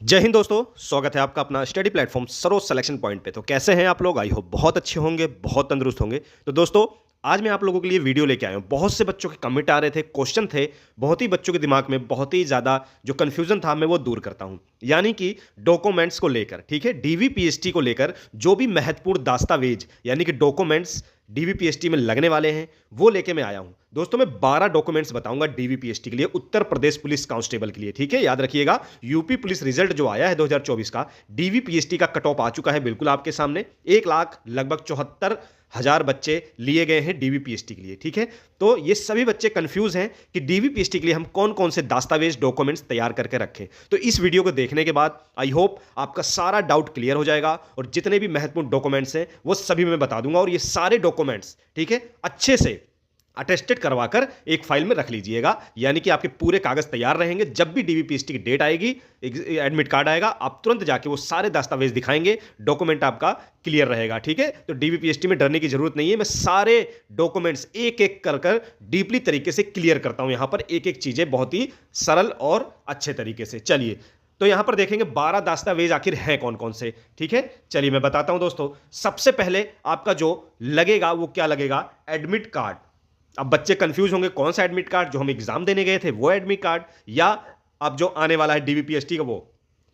जय हिंद दोस्तों। स्वागत है आपका अपना study platform Saroj selection point पे। तो कैसे हैं आप लोग? आई होप बहुत अच्छे होंगे, बहुत तंदुरुस्त होंगे। तो दोस्तों, आज मैं आप लोगों के लिए वीडियो लेके आया हूं। बहुत से बच्चों के कमेंट आ रहे थे, क्वेश्चन थे, बहुत ही बच्चों के दिमाग में बहुत ही ज़्यादा जो कन्फ्यूजन था मैं वो दूर करता हूं। यानी कि डॉक्यूमेंट्स को लेकर, ठीक है, डीवीपीएसटी को लेकर जो भी महत्वपूर्ण दस्तावेज यानी कि डॉक्यूमेंट्स डीवीपीएसटी में लगने वाले हैं वो लेके मैं आया हूं। दोस्तों, मैं 12 डॉक्यूमेंट्स बताऊंगा डीवीपीएसटी के लिए, उत्तर प्रदेश पुलिस कांस्टेबल के लिए। ठीक है, याद रखिएगा, यूपी पुलिस रिजल्ट जो आया है 2024 का, डीवीपीएसटी का कट ऑफ आ चुका है बिल्कुल आपके सामने। 1 लाख लगभग 74,000 बच्चे लिए गए हैं डीवीपीएसटी के लिए। ठीक है, तो ये सभी बच्चे कंफ्यूज हैं कि डीवीपीएसटी के लिए हम कौन कौन से दस्तावेज डॉक्यूमेंट्स तैयार करके रखें। तो इस वीडियो को देखने के बाद आई होप आपका सारा डाउट क्लियर हो जाएगा और जितने भी महत्वपूर्ण डॉक्यूमेंट्स हैं वो सभी मैं बता दूंगा। और ये सारे डॉक्यूमेंट्स, ठीक है, अच्छे से अटेस्टेड करवाकर एक फाइल में रख लीजिएगा, यानी कि आपके पूरे कागज तैयार रहेंगे। जब भी डीवीपीएसटी की डेट आएगी, एडमिट कार्ड आएगा, आप तुरंत जाके वो सारे दस्तावेज दिखाएंगे, डॉक्यूमेंट आपका क्लियर रहेगा। ठीक है, तो डीवीपीएसटी में डरने की जरूरत नहीं है। मैं सारे डॉक्यूमेंट्स एक एक कर डीपली तरीके से क्लियर करता हूं, यहां पर एक एक चीजें बहुत ही सरल और अच्छे तरीके से। चलिए, तो यहां पर देखेंगे 12 दस्तावेज आखिर हैं कौन कौन से। ठीक है, चलिए मैं बताता हूं दोस्तों। सबसे पहले आपका जो लगेगा वो क्या लगेगा? Admit card. अब बच्चे कंफ्यूज होंगे, कौन सा एडमिट कार्ड? जो हम एग्जाम देने गए थे वो एडमिट कार्ड, या अब जो आने वाला है डीवीपीएसटी का वो?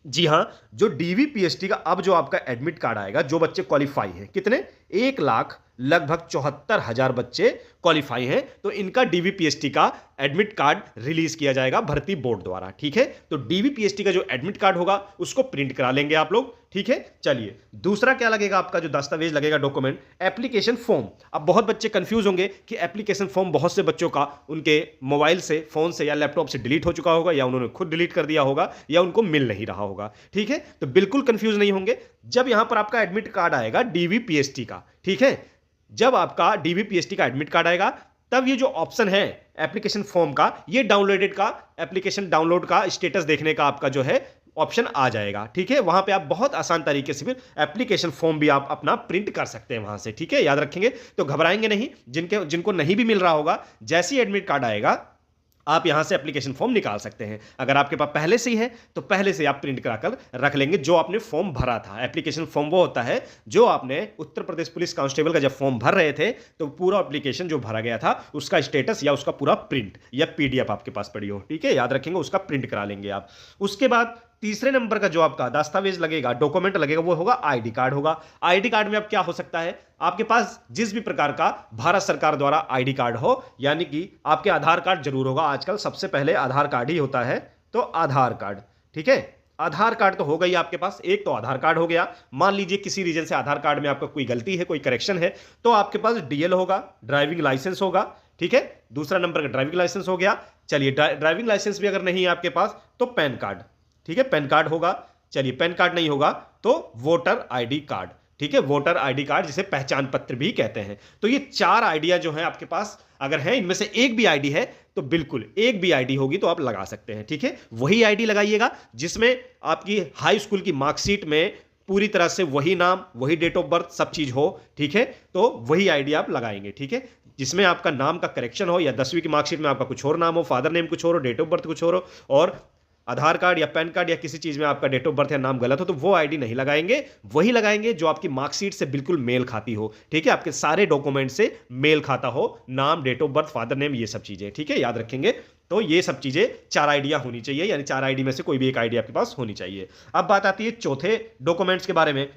जी हां, जो डीवीपीएसटी का अब जो आपका एडमिट कार्ड आएगा, जो बच्चे क्वालिफाई हैं, कितने? 1 लाख लगभग 74,000 बच्चे क्वालिफाई हैं, तो इनका डीवीपीएसटी का एडमिट कार्ड रिलीज किया जाएगा भर्ती बोर्ड द्वारा। ठीक है, तो डीवीपीएसटी का जो एडमिट कार्ड होगा उसको प्रिंट करा लेंगे आप लोग। ठीक है, चलिए दूसरा क्या लगेगा आपका जो दस्तावेज लगेगा डॉक्यूमेंट? Application form. अब बहुत बच्चे कंफ्यूज होंगे कि एप्लीकेशन फॉर्म बहुत से बच्चों का उनके मोबाइल से, फोन से या लैपटॉप से डिलीट हो चुका होगा, या उन्होंने खुद डिलीट कर दिया होगा, या उनको मिल नहीं रहा होगा। ठीक है, तो बिल्कुल कंफ्यूज नहीं होंगे। जब यहां पर आपका एडमिट कार्ड आएगा डीवीपीएसटी का, ठीक है, जब आपका डीवीपीएसटी का एडमिट कार्ड आएगा, तब ये जो ऑप्शन है एप्लीकेशन फॉर्म का, ये डाउनलोडेड का, एप्लीकेशन डाउनलोड का स्टेटस देखने का आपका जो है ऑप्शन आ जाएगा। ठीक है, वहां पे आप बहुत आसान तरीके से फिर एप्लीकेशन फॉर्म भी आप अपना प्रिंट कर सकते हैं वहां से। ठीक है, याद रखेंगे, तो घबराएंगे नहीं। जिनको नहीं भी मिल रहा होगा, जैसे ही एडमिट कार्ड आएगा आप यहां से एप्लीकेशन फॉर्म निकाल सकते हैं। अगर आपके पास पहले से ही है तो पहले से आप प्रिंट कराकर रख लेंगे जो आपने फॉर्म भरा था। एप्लीकेशन फॉर्म वो होता है जो आपने उत्तर प्रदेश पुलिस कांस्टेबल का जब फॉर्म भर रहे थे तो पूरा एप्लीकेशन जो भरा गया था उसका स्टेटस या उसका पूरा प्रिंट या पीडीएफ आपके पास पड़ी हो। ठीक है, याद रखेंगे, उसका प्रिंट करा लेंगे आप। उसके बाद तीसरे नंबर का जो आपका दस्तावेज लगेगा, डॉक्यूमेंट लगेगा, वो होगा आईडी कार्ड होगा। आईडी कार्ड में अब क्या हो सकता है? आपके पास जिस भी प्रकार का भारत सरकार द्वारा आईडी कार्ड हो, यानी कि आपके आधार कार्ड जरूर होगा। आजकल सबसे पहले आधार कार्ड ही होता है, तो आधार कार्ड। ठीक है, आधार कार्ड तो हो गई आपके पास, एक तो आधार कार्ड हो गया। मान लीजिए किसी रीजन से आधार कार्ड में आपका कोई गलती है, कोई करेक्शन है, तो आपके पास डीएल होगा, ड्राइविंग लाइसेंस होगा। ठीक है, दूसरा नंबर का ड्राइविंग लाइसेंस हो गया। चलिए, ड्राइविंग लाइसेंस भी अगर नहीं है आपके पास तो पैन कार्ड। ठीक है, पैन कार्ड होगा। चलिए, पैन कार्ड नहीं होगा तो वोटर आईडी कार्ड। ठीक है, वोटर आईडी कार्ड जिसे पहचान पत्र भी कहते हैं। तो ये 4 आईडिया जो है आपके पास अगर है, इनमें से एक भी आईडी है तो बिल्कुल, एक भी आईडी होगी तो आप लगा सकते हैं। ठीक है, वही आईडी लगाइएगा जिसमें आपकी हाई स्कूल की मार्कशीट में पूरी तरह से वही नाम, वही डेट ऑफ बर्थ, सब चीज हो। ठीक है, तो वही आईडी आप लगाएंगे। ठीक है, जिसमें आपका नाम का करेक्शन हो, या 10वीं की मार्कशीट में आपका कुछ और नाम हो, फादर नेम कुछ और हो, डेट ऑफ बर्थ कुछ और हो, और आधार कार्ड या पैन कार्ड या किसी चीज में आपका डेट ऑफ बर्थ या नाम गलत हो, तो वो आईडी नहीं लगाएंगे। वही लगाएंगे जो आपकी मार्कशीट से बिल्कुल मेल खाती हो। ठीक है, आपके सारे डॉक्यूमेंट से मेल खाता हो, नाम, date of birth, father name, ये सब चीजें। ठीक है, याद रखेंगे। तो ये सब चीजें 4 आईडिया होनी चाहिए, यानी 4 आईडी में से कोई भी एक आईडी आपके पास होनी चाहिए। अब बात आती है चौथे डॉक्यूमेंट्स के बारे में।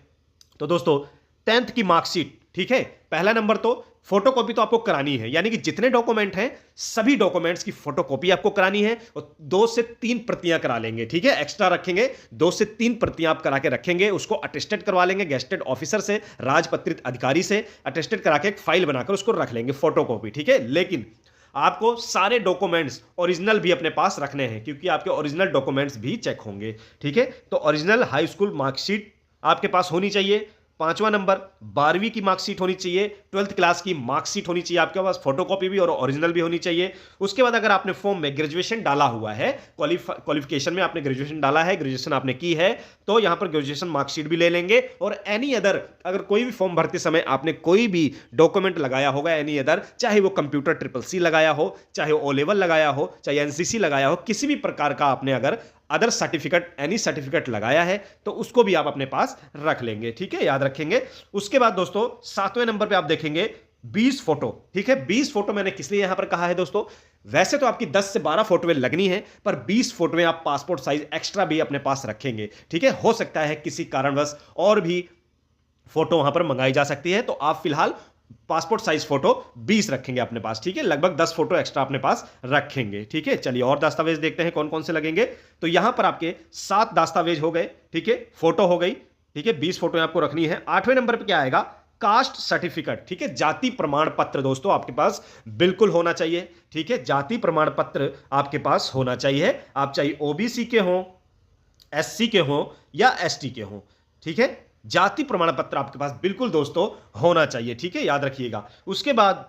तो दोस्तों, 10th की मार्कशीट। ठीक है, पहला नंबर तो फोटोकॉपी तो आपको करानी है, यानी कि जितने डॉक्यूमेंट हैं सभी डॉक्यूमेंट्स की फोटोकॉपी आपको करानी है, और 2 से 3 प्रतियां करा लेंगे। ठीक है, एक्स्ट्रा रखेंगे, 2 से 3 प्रतियां आप करा के रखेंगे। उसको अटेस्टेड करवा लेंगे गेस्टेड ऑफिसर से, राजपत्रित अधिकारी से अटेस्टेड करा के एक फाइल बनाकर उसको रख लेंगे, फोटोकॉपी। ठीक है, लेकिन आपको सारे डॉक्यूमेंट्स ओरिजिनल भी अपने पास रखने हैं, क्योंकि आपके ओरिजिनल डॉक्यूमेंट्स भी चेक होंगे। ठीक है, तो ओरिजिनल हाई स्कूल मार्कशीट आपके पास होनी चाहिए। 5वां नंबर, 12वीं की मार्कशीट होनी चाहिए, 12th क्लास की मार्कशीट होनी चाहिए आपके पास, फोटोकॉपी भी और ओरिजिनल भी होनी चाहिए। उसके बाद अगर आपने फॉर्म में ग्रेजुएशन डाला हुआ है, क्वालिफिकेशन में आपने ग्रेजुएशन डाला है, ग्रेजुएशन आपने की है, तो यहां पर ग्रेजुएशन मार्कशीट भी ले लेंगे। और एनी अदर, अगर कोई भी फॉर्म भरते समय आपने कोई भी डॉक्यूमेंट लगाया होगा, एनी अदर, चाहे वो कंप्यूटर ट्रिपल सी लगाया हो, चाहे ओ लेवल लगाया हो, चाहे एनसीसी लगाया हो, किसी भी प्रकार का आपने अगर अदर सर्टिफिकेट, एनी सर्टिफिकेट लगाया है तो उसको भी आप अपने पास रख लेंगे, ठीक है, याद रखेंगे। उसके बाद दोस्तों 7वें नंबर पे आप देखेंगे 20 फोटो, ठीक है। 20 फोटो मैंने किस लिए यहां पर कहा है दोस्तों, वैसे तो आपकी 10 से 12 फोटोएं लगनी है, पर 20 फोटोएं आप पासपोर्ट साइज एक्स्ट्रा भी अपने पास रखेंगे, ठीक है। हो सकता है किसी कारणवश और भी फोटो वहां पर मंगाई जा सकती है, तो आप फिलहाल पासपोर्ट साइज फोटो 20 रखेंगे अपने पास, ठीक है। लगभग 10 फोटो एक्स्ट्रा अपने पास रखेंगे, ठीक है। चलिए और दस्तावेज देखते हैं कौन कौन से लगेंगे। तो यहां पर आपके 7 दस्तावेज हो गए, ठीक है, फोटो हो गई, ठीक है, 20 फोटो आपको रखनी है। 8वें नंबर पर क्या आएगा, कास्ट सर्टिफिकेट, ठीक है, जाति प्रमाण पत्र दोस्तों आपके पास बिल्कुल होना चाहिए, ठीक है। जाति प्रमाण पत्र आपके पास होना चाहिए, आप चाहे ओबीसी के हो, एससी के हो या एसटी के हो, ठीक है। जाति प्रमाण पत्र आपके पास बिल्कुल दोस्तों होना चाहिए, ठीक है, याद रखिएगा। उसके बाद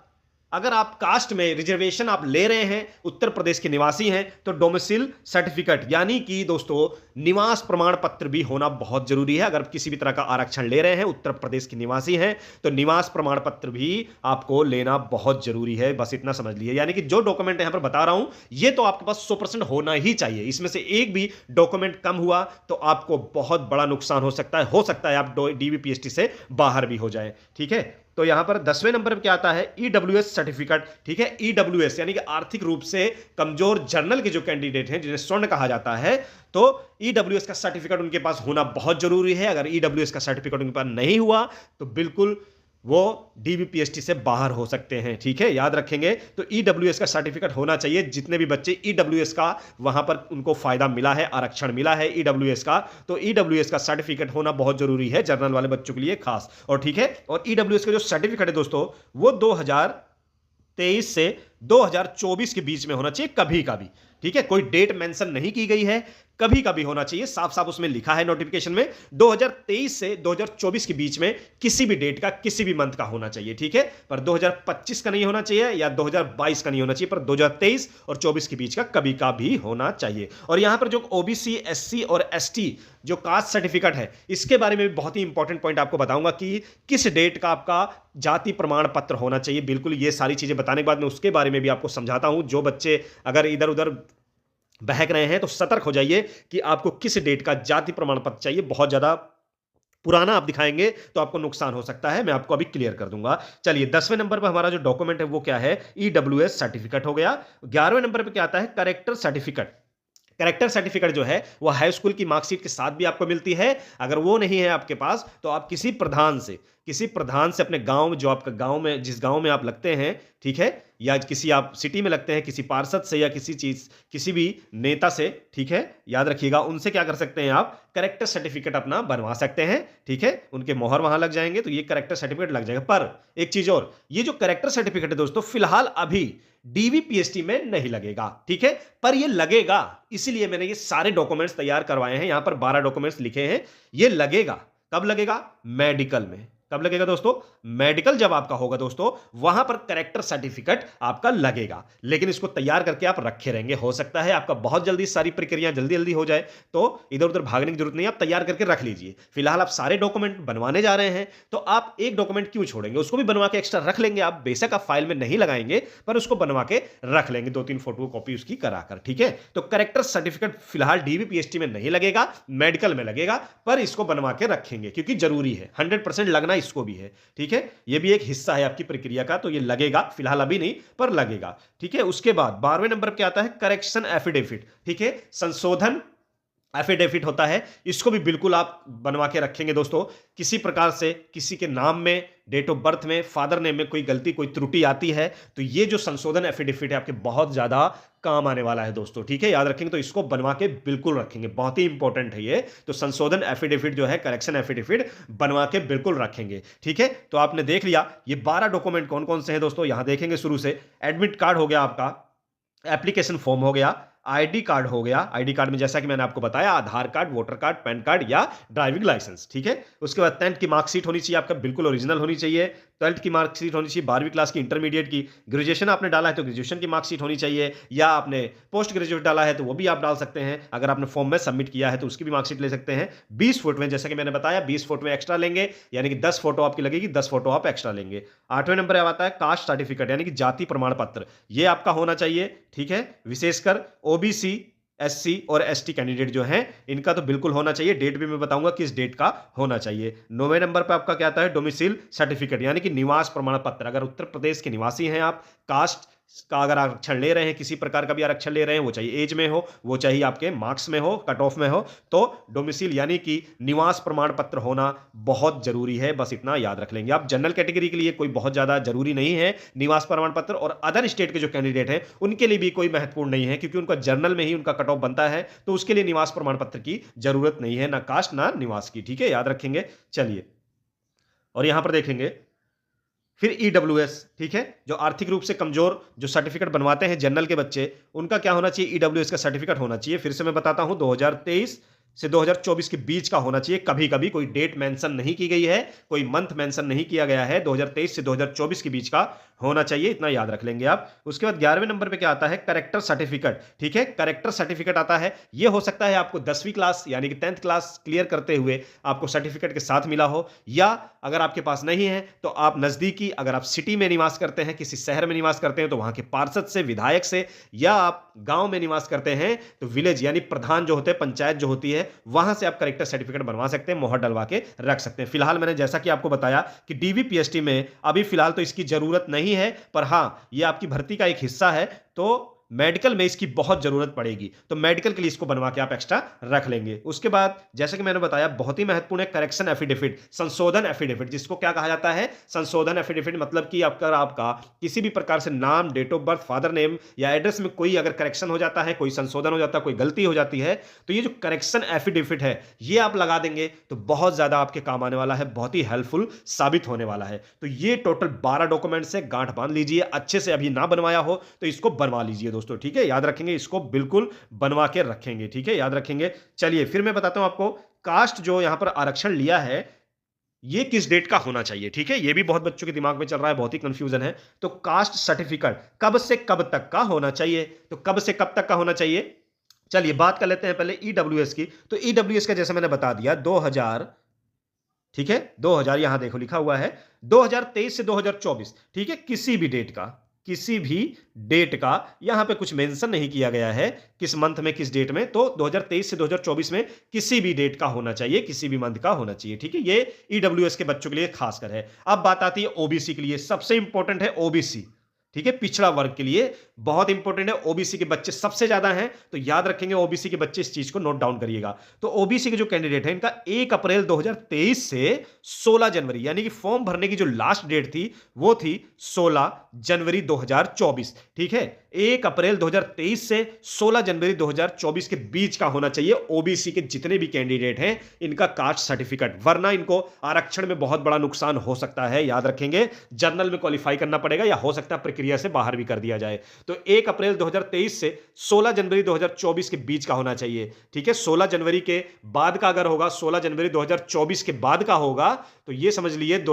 अगर आप कास्ट में रिजर्वेशन आप ले रहे हैं, उत्तर प्रदेश के निवासी हैं, तो डोमिसाइल सर्टिफिकेट यानी कि दोस्तों निवास प्रमाण पत्र भी होना बहुत जरूरी है। अगर किसी भी तरह का आरक्षण ले रहे हैं, उत्तर प्रदेश के निवासी हैं, तो निवास प्रमाण पत्र भी आपको लेना बहुत जरूरी है, बस इतना समझ लीजिए। यानी कि जो डॉक्यूमेंट यहां पर बता रहा हूं ये तो आपके पास 100% होना ही चाहिए। इसमें से एक भी डॉक्यूमेंट कम हुआ तो आपको बहुत बड़ा नुकसान हो सकता है आप डीवीपीएसटी से बाहर भी हो जाए, ठीक है। तो यहां पर 10वें नंबर पर क्या आता है, ईडब्ल्यूएस सर्टिफिकेट, ठीक है। ईडब्ल्यूएस यानी कि आर्थिक रूप से कमजोर जर्नल के जो कैंडिडेट हैं, जिन्हें स्वर्ण कहा जाता है, तो ईडब्ल्यूएस का सर्टिफिकेट उनके पास होना बहुत जरूरी है। अगर ईडब्ल्यूएस का सर्टिफिकेट उनके पास नहीं हुआ तो बिल्कुल वो डीवीपीएसटी से बाहर हो सकते हैं, ठीक है, याद रखेंगे। तो ईडब्ल्यूएस का सर्टिफिकेट होना चाहिए। जितने भी बच्चे ईडब्ल्यूएस का वहां पर उनको फायदा मिला है, आरक्षण मिला है ईडब्ल्यूएस का, तो ईडब्ल्यूएस का सर्टिफिकेट होना बहुत जरूरी है जनरल वाले बच्चों के लिए खास, और ठीक है। और ईडब्ल्यूएस का जो सर्टिफिकेट है दोस्तों वो 2023 से 2024 के बीच में होना चाहिए, कभी का भी, ठीक है। कोई डेट मेंशन नहीं की गई है, कभी कभी होना चाहिए, साफ साफ उसमें लिखा है नोटिफिकेशन में 2023 से 2024 के बीच में किसी भी डेट का, किसी भी मंथ का होना चाहिए, ठीक है। पर 2025 का नहीं होना चाहिए या 2022 का नहीं होना चाहिए, पर 2023 और 24 के बीच का कभी का भी होना चाहिए। और यहां पर जो ओबीसी, एससी और एसटी जो कास्ट सर्टिफिकेट है, इसके बारे में भी बहुत ही इंपॉर्टेंट पॉइंट आपको बताऊंगा कि किस डेट का आपका जाति प्रमाण पत्र होना चाहिए। बिल्कुल ये सारी चीजें बताने के बाद मैं उसके बारे में भी आपको समझाता हूं। जो बच्चे अगर इधर उधर बहक रहे हैं तो सतर्क हो जाइए कि आपको किस डेट का जाति प्रमाण पत्र चाहिए। बहुत ज्यादा पुराना आप दिखाएंगे तो आपको नुकसान हो सकता है, मैं आपको अभी क्लियर कर दूंगा। चलिए 10वें नंबर पर हमारा जो डॉक्यूमेंट है वो क्या है, ईडब्ल्यूएस सर्टिफिकेट हो गया। 11वें नंबर पर क्या आता है, करेक्टर सर्टिफिकेट। करेक्टर सर्टिफिकेट जो है वो हाई स्कूल की मार्कशीट के साथ भी आपको मिलती है। अगर वो नहीं है आपके पास तो आप किसी प्रधान से अपने गांव में, जो आपका गांव में, जिस गांव में आप लगते हैं, ठीक है, या किसी आप सिटी में लगते हैं, किसी पार्षद से या किसी भी नेता से, ठीक है, याद रखिएगा, उनसे क्या कर सकते हैं आप, करेक्टर सर्टिफिकेट अपना बनवा सकते हैं, ठीक है। उनके मोहर वहां लग जाएंगे तो ये करेक्टर सर्टिफिकेट लग जाएगा। पर एक चीज और, ये जो करेक्टर सर्टिफिकेट है दोस्तों फिलहाल अभी डीवीपीएसटी में नहीं लगेगा, ठीक है, पर ये लगेगा। इसीलिए मैंने ये सारे डॉक्यूमेंट्स तैयार करवाए हैं, यहां पर 12 डॉक्यूमेंट्स लिखे हैं। ये लगेगा कब लगेगा, मेडिकल में। कब लगेगा दोस्तों, मेडिकल जब आपका होगा दोस्तों, वहां पर करेक्टर सर्टिफिकेट आपका लगेगा। लेकिन इसको तैयार करके आप रखे रहेंगे, हो सकता है आपका बहुत जल्दी सारी प्रक्रिया जल्दी जल्दी हो जाए, तो इधर उधर भागने की जरूरत नहीं, आप तैयार करके रख लीजिए। फिलहाल आप सारे डॉक्यूमेंट बनवाने जा रहे हैं तो आप एक डॉक्यूमेंट क्यों छोड़ेंगे, उसको भी बनवा के एक्स्ट्रा रख लेंगे। आप बेशक आप फाइल में नहीं लगाएंगे पर उसको बनवा के रख लेंगे, 2-3 फोटो कॉपी उसकी कराकर, ठीक है। तो करेक्टर सर्टिफिकेट फिलहाल डीवीपीएसटी में नहीं लगेगा, मेडिकल में लगेगा, पर इसको बनवा के रखेंगे क्योंकि जरूरी है, 100% लगना इसको भी है, ठीक है। ये भी एक हिस्सा है आपकी प्रक्रिया का, तो ये लगेगा, फिलहाल अभी नहीं पर लगेगा, ठीक है। उसके बाद 12वें नंबर पे क्या आता है, करेक्शन एफिडेविट, ठीक है, संशोधन एफिडेविट होता है। इसको भी बिल्कुल आप बनवा के रखेंगे दोस्तों। किसी प्रकार से किसी के नाम में, डेट ऑफ बर्थ में, फादर नेम में कोई गलती, कोई त्रुटि आती है तो ये जो संशोधन एफिडेविट है आपके बहुत ज्यादा काम आने वाला है दोस्तों, ठीक है, याद रखेंगे। तो इसको बनवा के बिल्कुल रखेंगे, बहुत ही इंपॉर्टेंट है ये। तो संशोधन एफिडेविट जो है, करेक्शन एफिडेविट बनवा के बिल्कुल रखेंगे, ठीक है। तो आपने देख लिया ये 12 डॉक्यूमेंट कौन कौन से हैं दोस्तों, यहां देखेंगे शुरू से। एडमिट कार्ड हो गया आपका, एप्लीकेशन फॉर्म हो गया, आईडी कार्ड हो गया। आईडी कार्ड में जैसा कि मैंने आपको बताया, Aadhaar card, voter card, PAN card या ड्राइविंग लाइसेंस, ठीक है। उसके बाद 10th की मार्कशीट होनी चाहिए आपका, बिल्कुल ओरिजिनल होनी चाहिए। 12th की मार्कशीट होनी चाहिए, 12वीं क्लास की, इंटरमीडिएट की। ग्रेजुएशन आपने डाला है तो ग्रेजुएशन की मार्कशीट होनी चाहिए, या आपने पोस्ट ग्रेजुएट डाला है तो वो भी आप डाल सकते हैं। अगर आपने फॉर्म में सबमिट किया है तो उसकी भी मार्कशीट ले सकते हैं। 20 फोटो में, जैसा कि मैंने बताया, 20 फोटो में एक्स्ट्रा लेंगे, यानी कि 10 फोटो आपकी लगेगी, 10 फोटो आप एक्स्ट्रा लेंगे। 8वें नंबर आता है कास्ट सर्टिफिकेट, यानी कि जाति प्रमाण पत्र, ये आपका होना चाहिए, ठीक है। विशेषकर ओबीसी, एससी और एसटी कैंडिडेट जो हैं इनका तो बिल्कुल होना चाहिए। डेट भी मैं बताऊंगा किस डेट का होना चाहिए। 9वें नंबर पे आपका क्या आता है, डोमिसाइल सर्टिफिकेट यानी कि निवास प्रमाण पत्र। अगर उत्तर प्रदेश के निवासी हैं आप, कास्ट का अगर आरक्षण ले रहे हैं, किसी प्रकार का भी आरक्षण ले रहे हैं, वो चाहिए एज में हो, वो चाहिए आपके मार्क्स में हो, कट ऑफ में हो, तो डोमिसाइल यानी कि निवास प्रमाण पत्र होना बहुत जरूरी है। बस इतना याद रख लेंगे आप। जनरल कैटेगरी के लिए कोई बहुत ज्यादा जरूरी नहीं है निवास प्रमाण पत्र, और अदर स्टेट के जो कैंडिडेट हैं उनके लिए भी कोई महत्वपूर्ण नहीं है, क्योंकि उनका जनरल में ही उनका कट ऑफ बनता है, तो उसके लिए निवास प्रमाण पत्र की जरूरत नहीं है, ना कास्ट ना निवास की। ठीक है, याद रखेंगे। चलिए, और यहां पर देखेंगे फिर ईडब्ल्यूएस। ठीक है, जो आर्थिक रूप से कमजोर जो सर्टिफिकेट बनवाते हैं जनरल के बच्चे, उनका क्या होना चाहिए, ईडब्ल्यूएस का सर्टिफिकेट होना चाहिए। फिर से मैं बताता हूं, 2023 से 2024 के बीच का होना चाहिए। कभी कभी कोई डेट मेंशन नहीं की गई है, कोई मंथ मेंशन नहीं किया गया है, 2023 से 2024 के बीच का होना चाहिए, इतना याद रख लेंगे आप। उसके बाद 11वें नंबर पे क्या आता है, करेक्टर सर्टिफिकेट। ठीक है, करेक्टर सर्टिफिकेट आता है, यह हो सकता है आपको 10वीं क्लास यानी कि 10th क्लास क्लियर करते हुए आपको सर्टिफिकेट के साथ मिला हो, या अगर आपके पास नहीं है तो आप नजदीकी, अगर आप सिटी में निवास करते हैं, किसी शहर में निवास करते हैं, तो वहां के पार्षद से, विधायक से, या आप गांव में निवास करते हैं तो विलेज यानी प्रधान जो होते हैं, पंचायत जो होती है, वहां से आप करेक्टर सर्टिफिकेट बनवा सकते हैं, मोहर डलवा के रख सकते हैं। फिलहाल मैंने जैसा कि आपको बताया कि डीवीपीएसटी में अभी फिलहाल तो इसकी जरूरत नहीं है, पर हां यह आपकी भर्ती का एक हिस्सा है, तो मेडिकल में इसकी बहुत जरूरत पड़ेगी, तो मेडिकल के लिए इसको बनवा के आप एक्स्ट्रा रख लेंगे। उसके बाद जैसे कि मैंने बताया, बहुत ही महत्वपूर्ण है करेक्शन एफिडेविट, संशोधन एफिडेविट, जिसको क्या कहा जाता है, संशोधन एफिडेविट। मतलब कि आपका किसी भी प्रकार से नाम, date of birth, father name या एड्रेस में कोई अगर करेक्शन हो जाता है, कोई संशोधन हो जाता है, कोई गलती हो जाती है, तो ये जो करेक्शन एफिडेविट है ये आप लगा देंगे तो बहुत ज्यादा आपके काम आने वाला है, बहुत ही हेल्पफुल साबित होने वाला है। तो ये टोटल 12 डॉक्यूमेंट से गांठ बांध लीजिए अच्छे से, अभी ना बनवाया हो तो इसको बनवा लीजिए दोस्तों। ठीक है, याद रखेंगे, इसको बिल्कुल बनवा के रखेंगे। ठीक है, याद रखेंगे। चलिए, फिर मैं बताता हूं आपको, कास्ट जो यहां पर आरक्षण लिया है ये किस डेट का होना चाहिए। ठीक है, ये भी बहुत बच्चों के दिमाग में चल रहा है, बहुत ही कंफ्यूजन है। तो कास्ट सर्टिफिकेट कब से कब तक का होना चाहिए, तो कब से कब तक का होना चाहिए। चलिए बात कर लेते हैं पहले ईडब्ल्यूएस की। तो ईडब्ल्यूएस का जैसे मैंने बता दिया 2000, ठीक है, 2000 यहां देखो लिखा हुआ है 2023 से 2024। ठीक है, किसी भी डेट का, किसी भी डेट का यहां पे कुछ मेंशन नहीं किया गया है किस मंथ में, किस डेट में, तो 2023 से 2024 में किसी भी डेट का होना चाहिए, किसी भी मंथ का होना चाहिए। ठीक है, ये ईडब्ल्यूएस के बच्चों के लिए खासकर है। अब बात आती है ओबीसी के लिए, सबसे इंपॉर्टेंट है ओबीसी। ठीक है, पिछड़ा वर्ग के लिए बहुत इंपॉर्टेंट है। ओबीसी के बच्चे सबसे ज्यादा हैं, तो याद रखेंगे ओबीसी के बच्चे, इस चीज को नोट डाउन करिएगा। तो ओबीसी के जो कैंडिडेट है इनका 1 अप्रैल 2023 से 16 जनवरी, यानी कि फॉर्म भरने की जो लास्ट डेट थी वो थी 16 जनवरी 2024। ठीक है, 1 अप्रैल 2023 से 16 जनवरी 2024 के बीच का होना चाहिए ओबीसी के जितने भी कैंडिडेट हैं इनका कास्ट सर्टिफिकेट, वरना इनको आरक्षण में बहुत बड़ा नुकसान हो सकता है। याद रखेंगे, जनरल में क्वालिफाई करना पड़ेगा या हो सकता है प्रक्रिया से बाहर भी कर दिया जाए। तो 1 अप्रैल 2023 से 16 जनवरी 2024 के बीच का होना चाहिए। ठीक है, 16 जनवरी के बाद का अगर होगा, 16 जनवरी 2024 के बाद का होगा, तो यह समझ लीजिए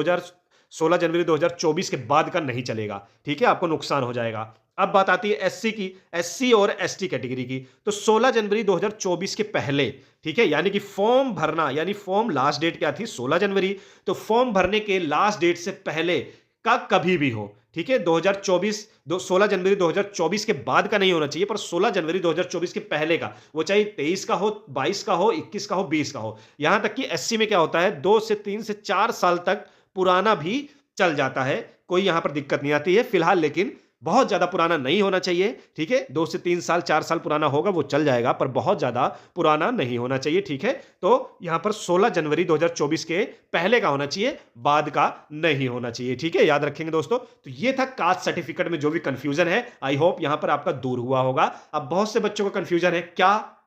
16 जनवरी 2024 के बाद का नहीं चलेगा। ठीक है, आपको नुकसान हो जाएगा। अब बात आती है एससी की, एससी और एसटी कैटेगरी की। तो 16 जनवरी 2024 के पहले, ठीक है, यानी कि फॉर्म भरना, यानी फॉर्म लास्ट डेट क्या थी 16 जनवरी, तो फॉर्म भरने के लास्ट डेट से पहले का कभी भी हो। ठीक है, 2024 16 जनवरी 2024 के बाद का नहीं होना चाहिए, पर 16 जनवरी 2024 के पहले का, वो चाहे 23 का हो, 22 का हो, 21 का हो, 20 का हो। यहां तक कि एससी में क्या होता है, 2 से 3 से 4 साल तक पुराना भी चल जाता है, कोई यहां पर दिक्कत नहीं आती है फिलहाल, लेकिन बहुत ज्यादा पुराना नहीं होना चाहिए। ठीक है, 2 से 3 साल 4 साल पुराना होगा वो चल जाएगा, पर बहुत ज्यादा पुराना नहीं होना चाहिए। ठीक है, तो यहां पर 16 जनवरी 2024 के पहले का होना चाहिए, बाद का नहीं होना चाहिए। ठीक है, याद रखेंगे दोस्तों। तो ये था कास्ट सर्टिफिकेट में जो भी कंफ्यूजन है, आई होप यहां पर आपका दूर हुआ होगा। अब बहुत से बच्चों को कंफ्यूजन है, क्या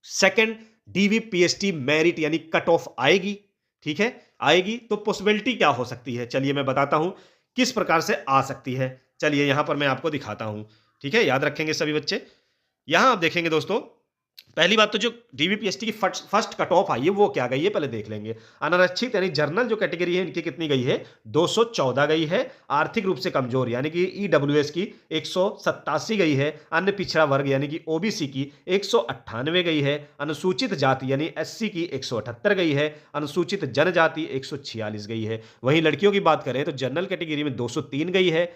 सेकंड डीवीपीएसटी मेरिट यानी कट ऑफ आएगी। ठीक है, आएगी तो पॉसिबिलिटी क्या हो सकती है, चलिए मैं बताता हूं किस प्रकार से आ सकती है। चलिए यहां पर मैं आपको दिखाता हूं। ठीक है, याद रखेंगे सभी बच्चे। यहां आप देखेंगे दोस्तों, पहली बात तो जो डीवीपीएसटी की फर्स्ट कट ऑफ आई है वो क्या गई है पहले देख लेंगे। अनारक्षित यानी जनरल जो कैटेगरी है इनकी कितनी गई है, 214 गई है। आर्थिक रूप से कमजोर यानी कि ईडब्ल्यूएस की 187 गई है। अन्य पिछड़ा वर्ग यानी कि ओबीसी की 198 गई है। अनुसूचित जाति यानी एससी की 178 गई है। अनुसूचित जनजाति 146 गई है। वहीं लड़कियों की बात करें तो जनरल कैटेगरी में 203 गई है,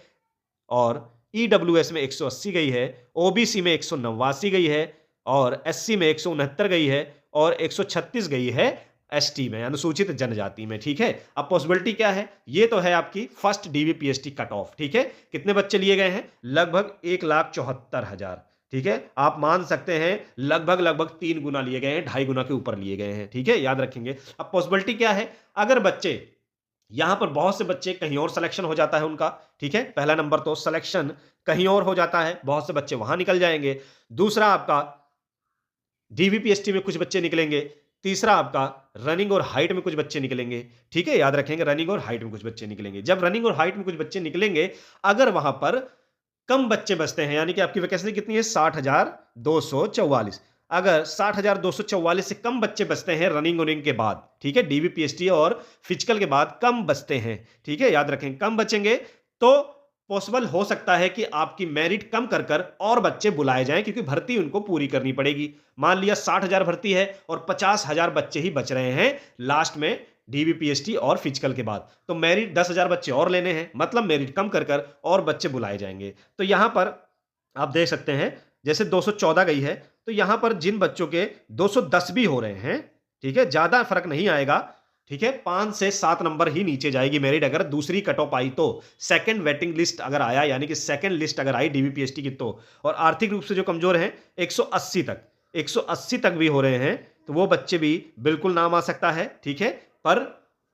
और ईडब्ल्यूएस में 180 गई है, ओबीसी में 189 गई है, और एससी में 169 गई है और 136 गई है एसटी में, अनुसूचित जनजाति में। ठीक है, अब पॉसिबिलिटी क्या है, ये तो है आपकी फर्स्ट डीवीपीएसटी कट ऑफ। ठीक है, कितने बच्चे लिए गए हैं, लगभग 1,74,000। ठीक है, आप मान सकते हैं लगभग 3 गुना लिए गए हैं, 2.5 गुना के ऊपर लिए गए हैं। ठीक है, याद रखेंगे। अब पॉसिबिलिटी क्या है, अगर बच्चे यहां पर बहुत से बच्चे कहीं और सिलेक्शन हो जाता है उनका। ठीक है, पहला नंबर तो सिलेक्शन कहीं और हो जाता है, बहुत से बच्चे वहां निकल जाएंगे। दूसरा आपका डीवीपीएसटी में कुछ बच्चे निकलेंगे। तीसरा आपका रनिंग और हाइट में कुछ बच्चे निकलेंगे। ठीक है, याद रखेंगे, रनिंग और हाइट में कुछ बच्चे निकलेंगे। जब रनिंग और हाइट में कुछ बच्चे निकलेंगे, अगर वहां पर कम बच्चे बचते हैं, यानी कि आपकी वैकेंसी कितनी है, 60,244। अगर 60,244 से कम बच्चे बचते हैं रनिंग के बाद, ठीक है, डीवीपीएसटी और फिजिकल के बाद कम बचते हैं, ठीक है, याद रखें, कम बचेंगे, तो पॉसिबल हो सकता है कि आपकी मेरिट कम कर कर और बच्चे बुलाए जाएं, क्योंकि भर्ती उनको पूरी करनी पड़ेगी। मान लिया 60,000 भर्ती है और 50,000 बच्चे ही बच रहे हैं लास्ट में डीवीपीएसटी और फिजिकल के बाद, तो मेरिट 10,000 बच्चे और लेने हैं, मतलब मेरिट कम कर कर और बच्चे बुलाए जाएंगे। तो यहां पर आप देख सकते हैं, जैसे 214 गई है, तो यहां पर जिन बच्चों के 210 भी हो रहे हैं, ठीक है, ज्यादा फर्क नहीं आएगा। ठीक है, 5 से 7 नंबर ही नीचे जाएगी मेरिट, अगर दूसरी कट ऑफ आई तो, सेकंड वेटिंग लिस्ट अगर आया, यानी कि सेकंड लिस्ट अगर आई डीवीपीएसटी की तो। और आर्थिक रूप से जो कमजोर हैं, 180 तक भी हो रहे हैं, तो वो बच्चे भी बिल्कुल नाम आ सकता है। ठीक है, पर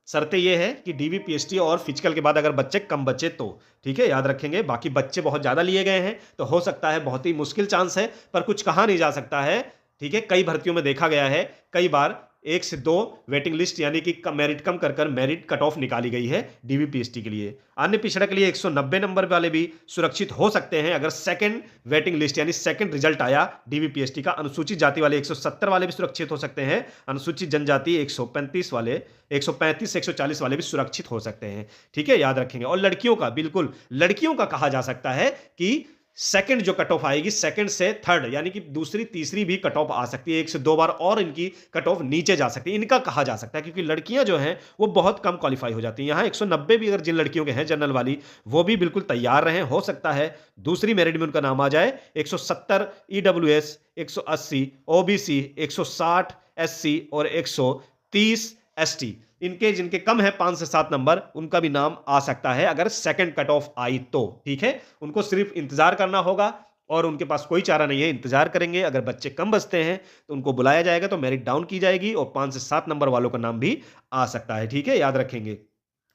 शर्तें ये है कि डीवीपीएसटी और फिजिकल के बाद अगर बच्चे कम बचे तो। ठीक है, याद रखेंगे, बाकी बच्चे बहुत ज्यादा लिए गए हैं तो हो सकता है, बहुत ही मुश्किल चांस है, पर कुछ कहा नहीं जा सकता है। ठीक है, कई भर्तियों में देखा गया है, कई बार 1 से 2 वेटिंग लिस्ट यानी कि मेरिट कम कर कर मेरिट कट ऑफ निकाली गई है डीवीपीएसटी के लिए। अन्य पिछड़ा के लिए 190 नंबर वाले भी सुरक्षित हो सकते हैं, अगर सेकंड वेटिंग लिस्ट यानी सेकंड रिजल्ट आया डीवीपीएसटी का। अनुसूचित जाति वाले 170 वाले भी सुरक्षित हो सकते हैं, अनुसूचित जनजाति 135 वाले, 135 से 140 वाले भी सुरक्षित हो सकते हैं। ठीक है, याद रखेंगे। और लड़कियों का, बिल्कुल लड़कियों का कहा जा सकता है कि सेकंड जो कट ऑफ आएगी, सेकंड से थर्ड यानी कि दूसरी तीसरी भी कट ऑफ आ सकती है, 1 से 2 बार और इनकी कट ऑफ नीचे जा सकती है, इनका कहा जा सकता है, क्योंकि लड़कियां जो हैं वो बहुत कम क्वालिफाई हो जाती हैं। यहां 190 भी अगर जिन लड़कियों के हैं जनरल वाली, वो भी बिल्कुल तैयार रहें, हो सकता है दूसरी मेरिट में उनका नाम आ जाए। 170 ईडब्ल्यूएस, 180 ओबीसी, 160 एससी और 130 एसटी, इनके जिनके कम है 5 से 7 नंबर, उनका भी नाम आ सकता है अगर सेकंड कट ऑफ आई तो। ठीक है, उनको सिर्फ इंतजार करना होगा और उनके पास कोई चारा नहीं है, इंतजार करेंगे। अगर बच्चे कम बचते हैं तो उनको बुलाया जाएगा, तो मेरिट डाउन की जाएगी और 5 से 7 नंबर वालों का नाम भी आ सकता है। ठीक है, याद रखेंगे।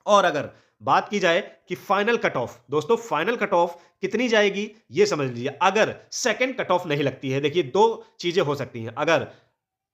और अगर बात की जाए कि फाइनल कट ऑफ, दोस्तों फाइनल कट ऑफ कितनी जाएगी ये समझ लीजिए। अगर सेकंड कट ऑफ नहीं लगती है, देखिए 2 चीजें हो सकती हैं। अगर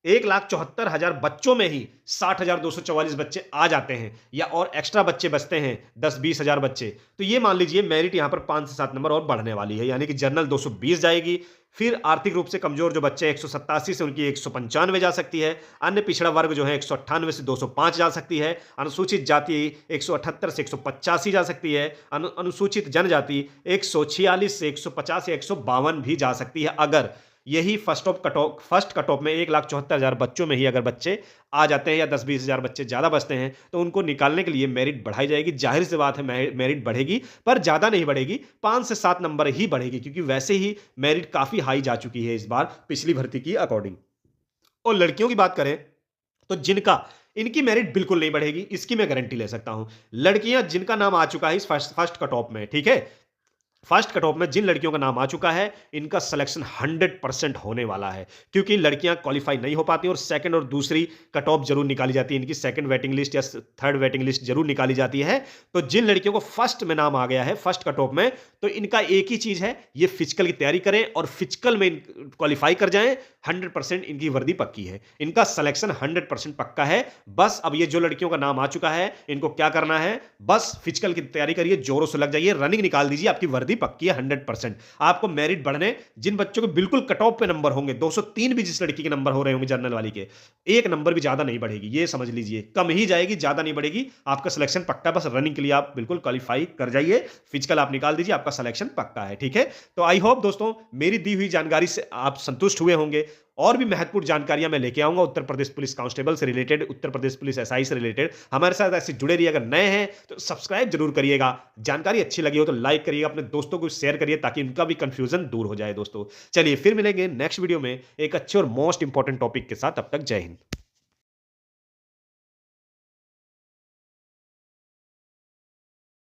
1,74,000 बच्चों में ही 60,244 बच्चे आ जाते हैं, या और एक्स्ट्रा बच्चे बचते हैं 10-20 हजार बच्चे, तो ये मान लीजिए मेरिट यहां पर 5 से 7 नंबर और बढ़ने वाली है, यानी कि जनरल 220 जाएगी। फिर आर्थिक रूप से कमजोर जो बच्चे 187 से उनकी 195 जा सकती है। अन्य पिछड़ा वर्ग जो है 198 से 205 जा सकती है। अनुसूचित जाति 178 से 185 जा सकती है। अनुसूचित जनजाति 146 से 150 या 152 भी जा सकती है। अगर यही फर्स्ट कट ऑफ में 1,74,000 बच्चों में ही अगर बच्चे आ जाते हैं, या 10-20 हजार बच्चे ज्यादा बचते हैं, तो उनको निकालने के लिए मेरिट बढ़ाई जाएगी। जाहिर सी बात है मेरिट बढ़ेगी, पर ज्यादा नहीं बढ़ेगी, 5 से 7 नंबर ही बढ़ेगी, क्योंकि वैसे ही मेरिट काफी हाई जा चुकी है इस बार पिछली भर्ती की अकॉर्डिंग। और लड़कियों की बात करें तो जिनका इनकी मेरिट बिल्कुल नहीं बढ़ेगी, इसकी मैं गारंटी ले सकता हूं। लड़कियां जिनका नाम आ चुका है इस फर्स्ट कट ऑफ में, ठीक है, फर्स्ट कट ऑफ में जिन लड़कियों का नाम आ चुका है, इनका सिलेक्शन 100% होने वाला है, क्योंकि लड़कियां क्वालिफाई नहीं हो पाती और सेकंड और दूसरी कट ऑफ जरूर निकाली जाती है, इनकी सेकंड वेटिंग लिस्ट या थर्ड वेटिंग लिस्ट जरूर निकाली जाती है। तो जिन लड़कियों को फर्स्ट में नाम आ गया है फर्स्ट कट ऑफ में, तो इनका एक ही चीज है, ये फिजिकल की तैयारी करें और फिजिकल में क्वालिफाई कर जाएं। 100% इनकी वर्दी पक्की है, इनका सिलेक्शन 100% पक्का है। बस अब ये जो लड़कियों का नाम आ चुका है, इनको क्या करना है, बस फिजिकल की तैयारी करिए, जोरों से लग जाइए, रनिंग निकाल दीजिए, आपकी वर्दी पक्की है 100%। आपको मेरिट बढ़ने, जिन बच्चों के बिल्कुल कट ऑफ पे नंबर होंगे, 203 भी जिस लड़की के नंबर हो रहे होंगे जनरल वाली के, एक नंबर भी ज्यादा नहीं बढ़ेगी, ये समझ लीजिए, कम ही जाएगी, ज्यादा नहीं बढ़ेगी। आपका सिलेक्शन पक्का, बस रनिंग के लिए आप बिल्कुल क्वालिफाई कर जाइए, फिजिकल आप निकाल दीजिए, आपका सिलेक्शन पक्का है। ठीक है, तो आई होप दोस्तों मेरी दी हुई जानकारी से आप संतुष्ट हुए होंगे। और भी महत्वपूर्ण जानकारियां मैं लेके आऊंगा उत्तर प्रदेश पुलिस कांस्टेबल से related, Uttar Pradesh police SI से रिलेटेड। हमारे साथ ऐसे जुड़े रहिए। अगर नए हैं तो सब्सक्राइब जरूर करिएगा। जानकारी अच्छी लगी हो तो लाइक करिएगा, अपने दोस्तों को शेयर करिए ताकि उनका भी कंफ्यूजन दूर हो जाए। दोस्तों चलिए फिर मिलेंगे नेक्स्ट वीडियो में एक अच्छे और मोस्ट इंपॉर्टेंट टॉपिक के साथ। तब तक जय हिंद।